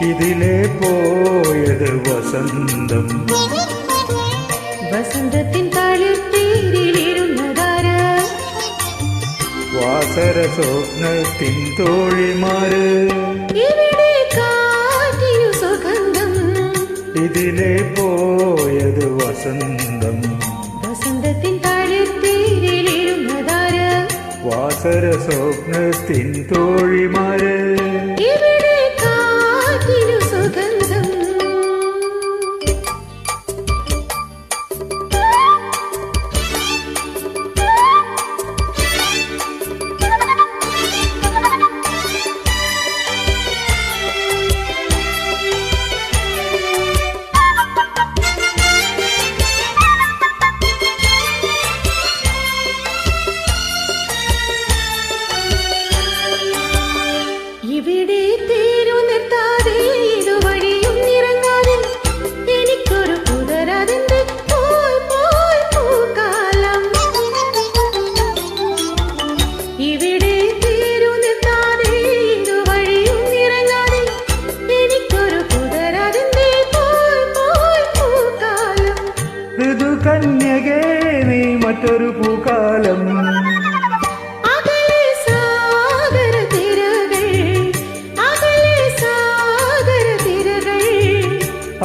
ഇതിലെ പോയത് വസന്തം. വസന്തത്തിൻ തളിർത്തീരിലിരുന്നതാര്? വാസര സ്വപ്നത്തിൻ തോഴിമാര്. ഇവിടെ കാറ്റിനു സുഗന്ധം. ഇതിലെ പോയത് വസന്തം. വസന്തത്തിൻ തളിർത്തീരിലിരുന്നതാര്? വാസര സ്വപ്നത്തിൻ തോഴിമാര്. ഇവിടെ കാറ്റിനു സുഗന്ധം. ഇവിടെ തീരു നിർത്താതെ ഇതുവഴിയും ഇറങ്ങാതെ എനിക്കൊരു പുതരതിന്റെ പോയി പോയി പൂക്കാലം. ഇവിടെ തീരു നിർത്താതെ ഇതുവഴിയും ഇറങ്ങാതെ എനിക്കൊരു പുതരതിന്റെ പോയി പോയി പൂക്കാലം. ഋതു കന്യകേ നീ മറ്റൊരു പൂക്കാലം.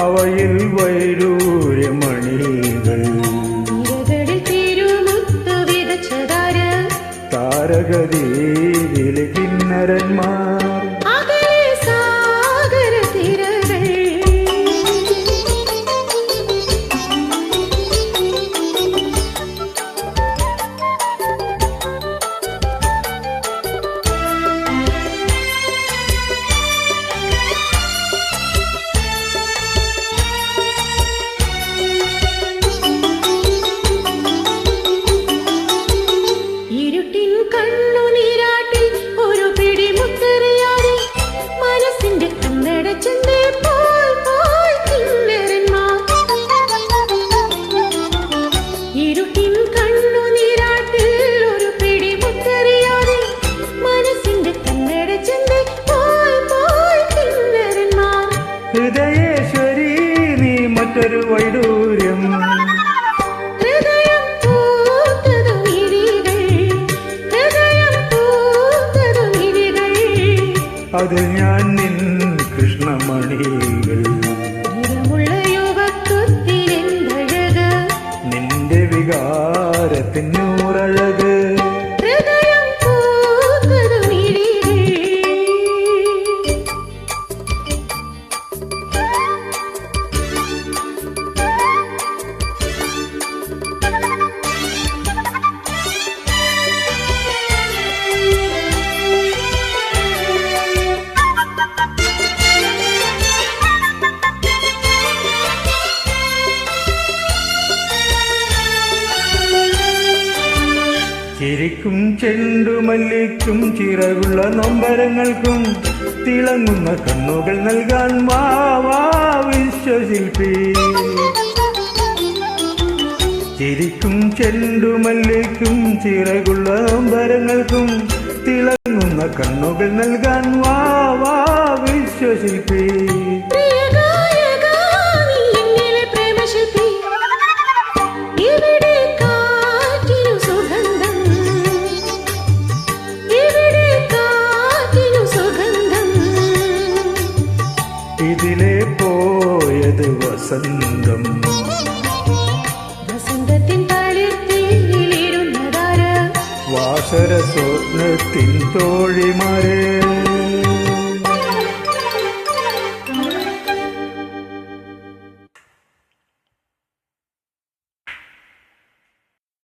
അവയിൽ വൈഡൂര്യമണികൾ താരകദീപിലെ കിന്നരന്മാർ. ഹൃദയേശ്വരി നീ മറ്റൊരു വൈഡൂര്യം. അതിൽ ഞാൻ നിൻ കൃഷ്ണമണികൾ. നിന്റെ വികാരത്തിൻ നൂറഴക്. ചിരിക്കും ചെണ്ടുമല്ലിക്കും ചിറകുള്ള നൊമ്പരങ്ങൾക്കും തിളങ്ങുന്ന കണ്ണുകൾ നൽകാൻ വാ വാ വിശ്വശില്പി. ചിരിക്കും ചെണ്ടുമല്ലിക്കും ചിറകുള്ള നൊമ്പരങ്ങൾക്കും തിളങ്ങുന്ന കണ്ണുകൾ നൽകാൻ വാ വാ വിശ്വശില്പി. ഇതിലെ പോയത് വസന്തം. വസന്തത്തിൻ തളിർത്തീരിലിരുന്നതാര്? വാസര സ്വപ്നത്തിൻ തോഴിമാര്.